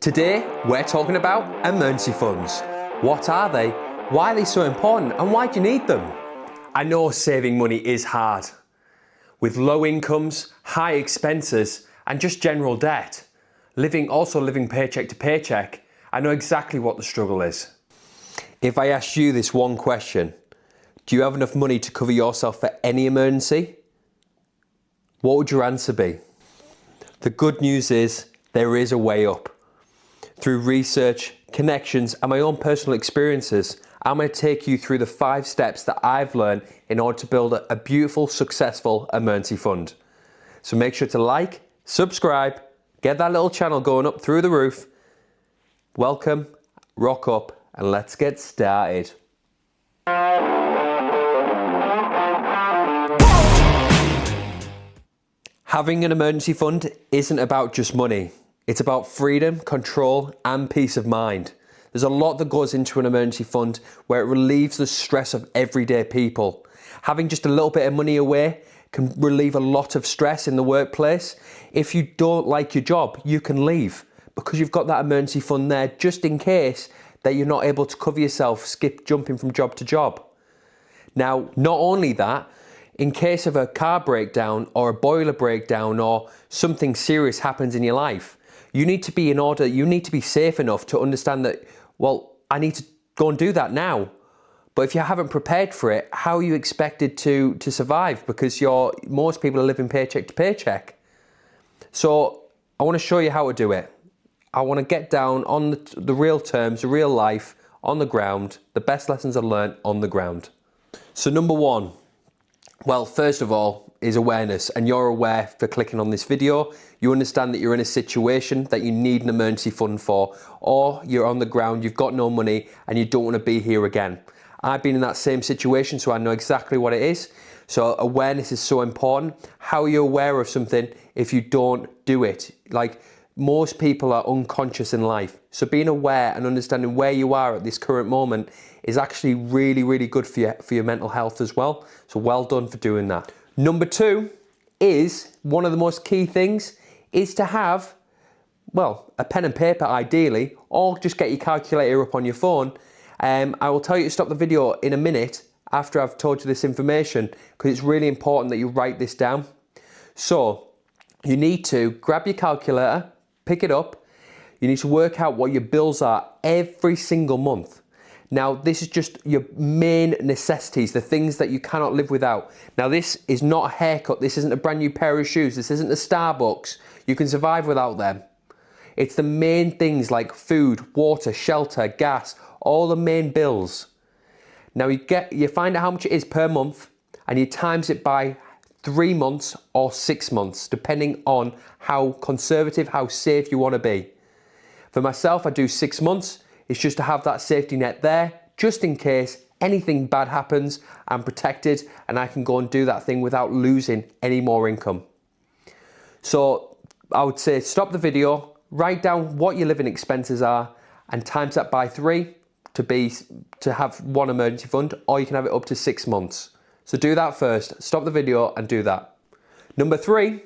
Today, we're talking about emergency funds. What are they? Why are they so important? And why do you need them? I know saving money is hard. With low incomes, high expenses, and just general debt. Also living paycheck to paycheck, I know exactly what the struggle is. If I asked you this one question, do you have enough money to cover yourself for any emergency? What would your answer be? The good news is there is a way up. Through research, connections, and my own personal experiences, I'm going to take you through the 5 steps that I've learned in order to build a beautiful, successful emergency fund. So make sure to like, subscribe, get that little channel going up through the roof. Welcome, rock up, and let's get started. Having an emergency fund isn't about just money. It's about freedom, control, and peace of mind. There's a lot that goes into an emergency fund where it relieves the stress of everyday people. Having just a little bit of money away can relieve a lot of stress in the workplace. If you don't like your job, you can leave because you've got that emergency fund there just in case that you're not able to cover yourself, jumping from job to job. Now, not only that, in case of a car breakdown or a boiler breakdown or something serious happens in your life, you need to be in order, you need to be safe enough to understand that, well, I need to go and do that now. But if you haven't prepared for it, how are you expected to survive? Because most people are living paycheck to paycheck. So I want to show you how to do it. I want to get down on the real terms, the real life, on the ground, the best lessons I learned on the ground. So number 1, well, first of all, is awareness, and you're aware for clicking on this video. You understand that you're in a situation that you need an emergency fund for, or you're on the ground, you've got no money, and you don't want to be here again. I've been in that same situation, so I know exactly what it is. So awareness is so important. How are you aware of something if you don't do it? Like, most people are unconscious in life. So being aware and understanding where you are at this current moment is actually really, really good for your mental health as well. So well done for doing that. Number 2 is, one of the most key things, is to have, well, a pen and paper ideally, or just get your calculator up on your phone. I will tell you to stop the video in a minute after I've told you this information, because it's really important that you write this down. So you need to grab your calculator, pick it up. You need to work out what your bills are every single month. Now, this is just your main necessities, the things that you cannot live without. Now, this is not a haircut. This isn't a brand new pair of shoes. This isn't a Starbucks. You can survive without them. It's the main things like food, water, shelter, gas, all the main bills. Now, you find out how much it is per month, and you times it by 3 months or 6 months, depending on how conservative, how safe you want to be. For myself, I do 6 months. It's just to have that safety net there, just in case anything bad happens, I'm protected and I can go and do that thing without losing any more income. So I would say stop the video, write down what your living expenses are and times that by 3 to have one emergency fund, or you can have it up to 6 months. So do that first, stop the video and do that. Number 3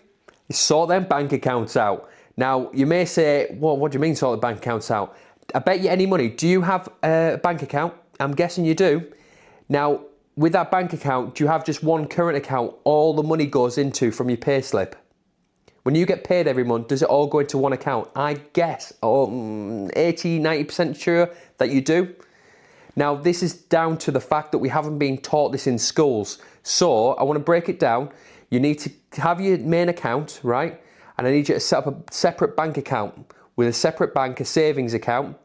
is sort them bank accounts out. Now you may say, well, what do you mean sort the bank accounts out? I bet you any money, do you have a bank account? I'm guessing you do. Now, with that bank account, do you have just one current account all the money goes into from your pay slip? When you get paid every month, does it all go into one account? I guess 80-90% sure that you do. Now, this is down to the fact that we haven't been taught this in schools. So I want to break it down. You need to have your main account, right? And I need you to set up a separate bank account with a separate bank, a savings account.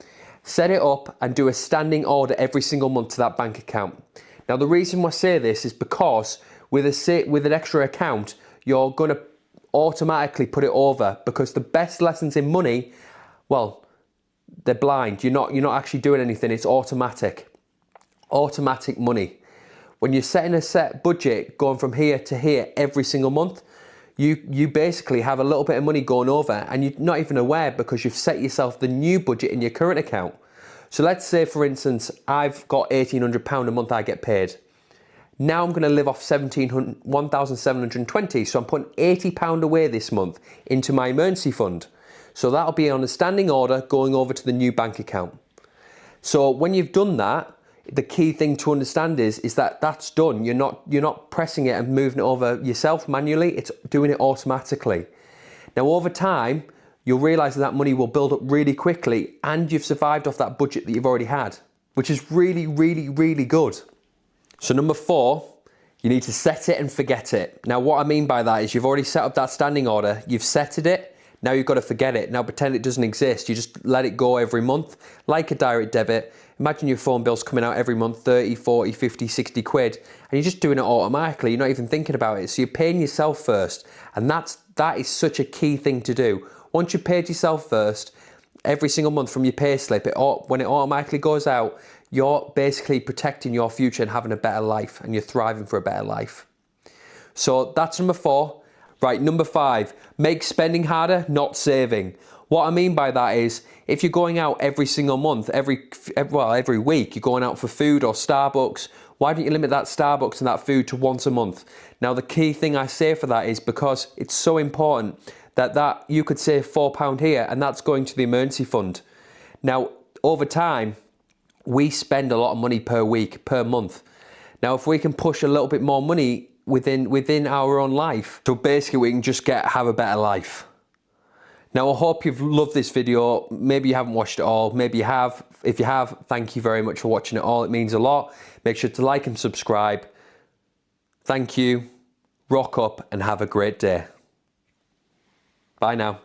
Set it up and do a standing order every single month to that bank account. Now, the reason why I say this is because with an extra account, you're going to automatically put it over, because the best lessons in money, well, they're blind. You're not actually doing anything. It's automatic money. When you're setting a set budget going from here to here every single month, you basically have a little bit of money going over and you're not even aware, because you've set yourself the new budget in your current account. So let's say, for instance, I've got £1,800 a month I get paid. Now I'm going to live off 1,720, so I'm putting £80 away this month into my emergency fund. So that'll be on a standing order going over to the new bank account. So when you've done that, the key thing to understand is that that's done. You're not pressing it and moving it over yourself manually. It's doing it automatically. Now over time, you'll realize that money will build up really quickly, and you've survived off that budget that you've already had, which is really, really, really good. So number 4, you need to set it and forget it. Now what I mean by that is you've already set up that standing order, you've setted it, now you've got to forget it. Now pretend it doesn't exist. You just let it go every month, like a direct debit. Imagine your phone bill's coming out every month, 30, 40, 50, 60 quid, and you're just doing it automatically. You're not even thinking about it. So you're paying yourself first. And that is such a key thing to do. Once you've paid yourself first, every single month from your pay slip, when it automatically goes out, you're basically protecting your future and having a better life, and you're thriving for a better life. So that's number 4. Right, number 5, make spending harder, not saving. What I mean by that is, if you're going out every single month, every week, you're going out for food or Starbucks, why don't you limit that Starbucks and that food to once a month? Now, the key thing I say for that is because it's so important that you could save £4 here, and that's going to the emergency fund. Now, over time, we spend a lot of money per week, per month. Now, if we can push a little bit more money within our own life, so basically we can just have a better life. Now, I hope you've loved this video. Maybe you haven't watched it all, maybe you have. If you have, thank you very much for watching it all. It means a lot. Make sure to like and subscribe. Thank you. Rock up and have a great day. Bye now.